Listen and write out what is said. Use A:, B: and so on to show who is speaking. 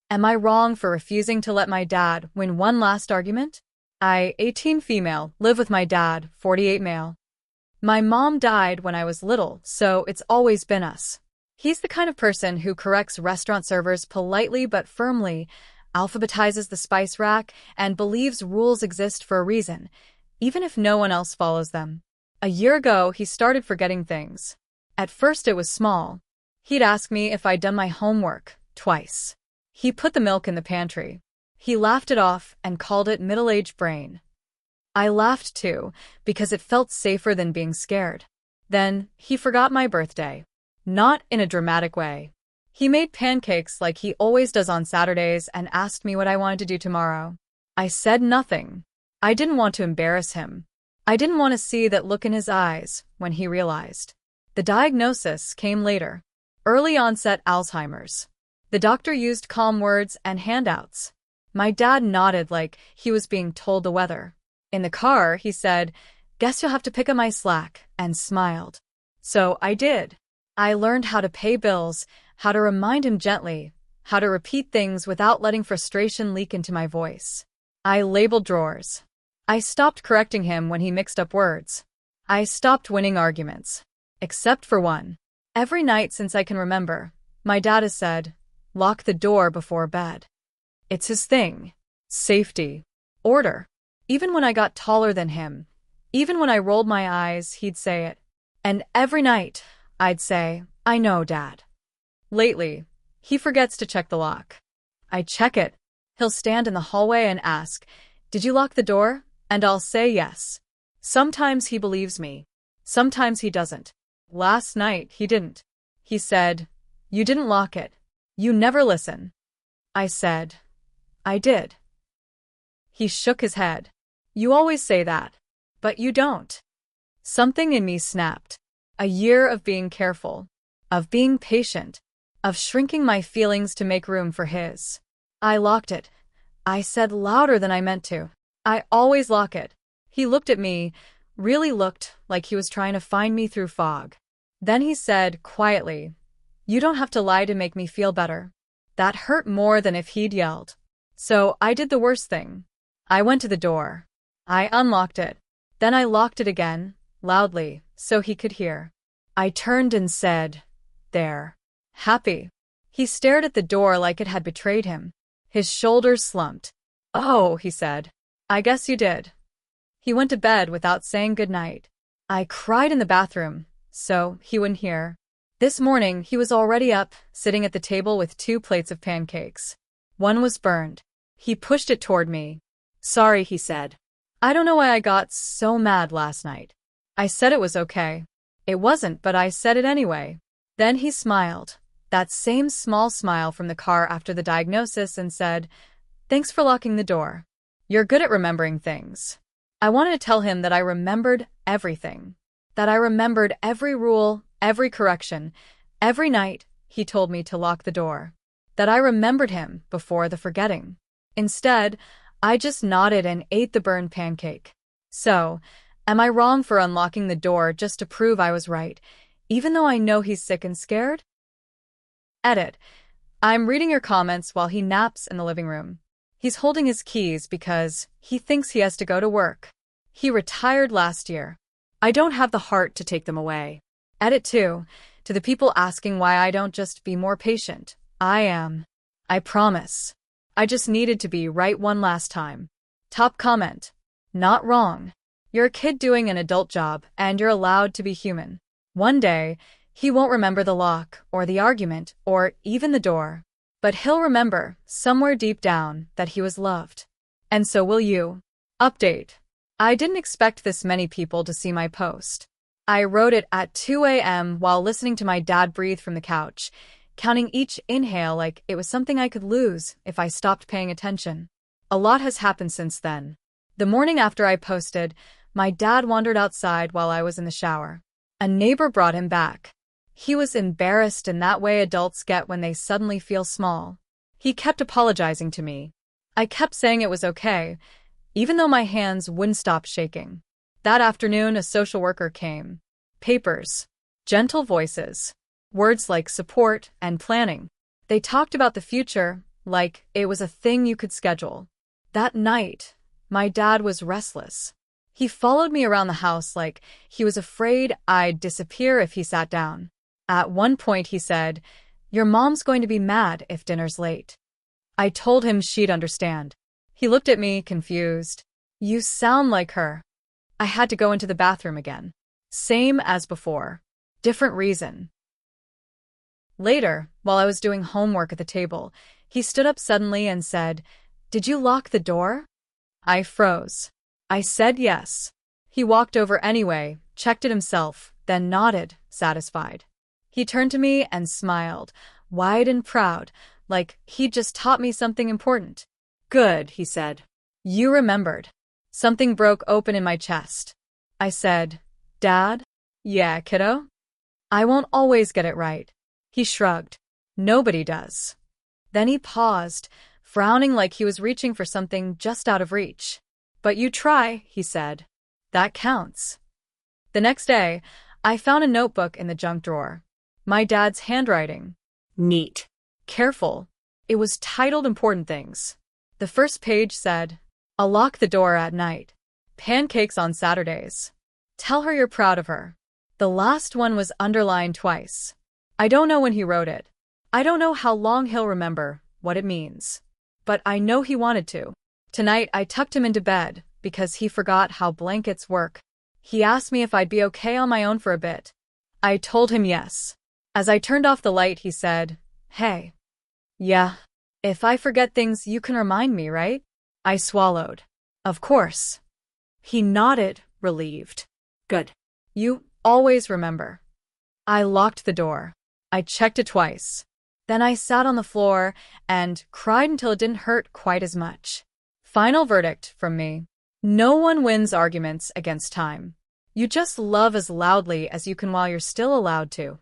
A: Am I wrong for refusing to let my dad win one last argument? I, 18 female, live with my dad, 48 male. My mom died when I was little, so it's always been us. He's the kind of person who corrects restaurant servers politely but firmly, alphabetizes the spice rack, and believes rules exist for a reason, even if no one else follows them. A year ago, he started forgetting things. At first it was small. He'd ask me if I'd done my homework, twice. He put the milk in the pantry. He laughed it off and called it middle-aged brain. I laughed too, because it felt safer than being scared. Then, he forgot my birthday. Not in a dramatic way. He made pancakes like he always does on Saturdays and asked me what I wanted to do tomorrow. I said nothing. I didn't want to embarrass him. I didn't want to see that look in his eyes when he realized. The diagnosis came later. Early onset Alzheimer's. The doctor used calm words and handouts. My dad nodded like he was being told the weather. In the car, he said, "Guess you'll have to pick up my slack," and smiled. So I did. I learned how to pay bills, how to remind him gently, how to repeat things without letting frustration leak into my voice. I labeled drawers. I stopped correcting him when he mixed up words. I stopped winning arguments. Except for one. Every night since I can remember, my dad has said, "Lock the door before bed." It's his thing. Safety. Order. Even when I got taller than him, even when I rolled my eyes, he'd say it. And every night, I'd say, "I know, Dad." Lately, he forgets to check the lock. I check it. He'll stand in the hallway and ask, "Did you lock the door?" And I'll say yes. Sometimes he believes me. Sometimes he doesn't. Last night, he didn't. He said, "You didn't lock it. You never listen." I said, "I did." He shook his head. "You always say that. But you don't." Something in me snapped. A year of being careful. Of being patient. Of shrinking my feelings to make room for his. I locked it. I said louder than I meant to. "I always lock it." He looked at me, really looked like he was trying to find me through fog. Then he said, quietly, "You don't have to lie to make me feel better." That hurt more than if he'd yelled. So I did the worst thing. I went to the door. I unlocked it. Then I locked it again, loudly, so he could hear. I turned and said, "There. Happy." He stared at the door like it had betrayed him. His shoulders slumped. "Oh," he said. "I guess you did." He went to bed without saying goodnight. I cried in the bathroom, so he wouldn't hear. This morning, he was already up, sitting at the table with 2 plates of pancakes. One was burned. He pushed it toward me. "Sorry," he said. "I don't know why I got so mad last night." I said it was okay. It wasn't, but I said it anyway. Then he smiled, that same small smile from the car after the diagnosis, and said, "Thanks for locking the door. You're good at remembering things." I wanted to tell him that I remembered everything. That I remembered every rule, every correction, every night he told me to lock the door. That I remembered him before the forgetting. Instead, I just nodded and ate the burned pancake. So, am I wrong for unlocking the door just to prove I was right, even though I know he's sick and scared? Edit. I'm reading your comments while he naps in the living room. He's holding his keys because he thinks he has to go to work. He retired last year. I don't have the heart to take them away. Edit 2. To the people asking why I don't just be more patient, I am. I promise. I just needed to be right one last time. Top comment. Not wrong. You're a kid doing an adult job, and you're allowed to be human. One day, he won't remember the lock, or the argument, or even the door. But he'll remember, somewhere deep down, that he was loved. And so will you. Update. I didn't expect this many people to see my post. I wrote it at 2 a.m. while listening to my dad breathe from the couch, counting each inhale like it was something I could lose if I stopped paying attention. A lot has happened since then. The morning after I posted, my dad wandered outside while I was in the shower. A neighbor brought him back. He was embarrassed in that way adults get when they suddenly feel small. He kept apologizing to me. I kept saying it was okay, even though my hands wouldn't stop shaking. That afternoon, a social worker came. Papers. Gentle voices. Words like support and planning. They talked about the future, like it was a thing you could schedule. That night, my dad was restless. He followed me around the house like he was afraid I'd disappear if he sat down. At one point he said, "Your mom's going to be mad if dinner's late." I told him she'd understand. He looked at me, confused. "You sound like her." I had to go into the bathroom again. Same as before. Different reason. Later, while I was doing homework at the table, he stood up suddenly and said, "Did you lock the door?" I froze. I said yes. He walked over anyway, checked it himself, then nodded, satisfied. He turned to me and smiled, wide and proud, like he'd just taught me something important. "Good," he said. "You remembered." Something broke open in my chest. I said, "Dad?" "Yeah, kiddo?" "I won't always get it right." He shrugged. "Nobody does." Then he paused, frowning like he was reaching for something just out of reach. "But you try," he said. "That counts." The next day, I found a notebook in the junk drawer. My dad's handwriting. Neat. Careful. It was titled Important Things. The first page said, "I'll lock the door at night. Pancakes on Saturdays. Tell her you're proud of her." The last one was underlined twice. I don't know when he wrote it. I don't know how long he'll remember what it means. But I know he wanted to. Tonight I tucked him into bed because he forgot how blankets work. He asked me if I'd be okay on my own for a bit. I told him yes. As I turned off the light, he said, "Hey. Yeah. If I forget things, you can remind me, right?" I swallowed. "Of course." He nodded, relieved. "Good. You always remember." I locked the door. I checked it twice. Then I sat on the floor and cried until it didn't hurt quite as much. Final verdict from me. No one wins arguments against time. You just love as loudly as you can while you're still allowed to.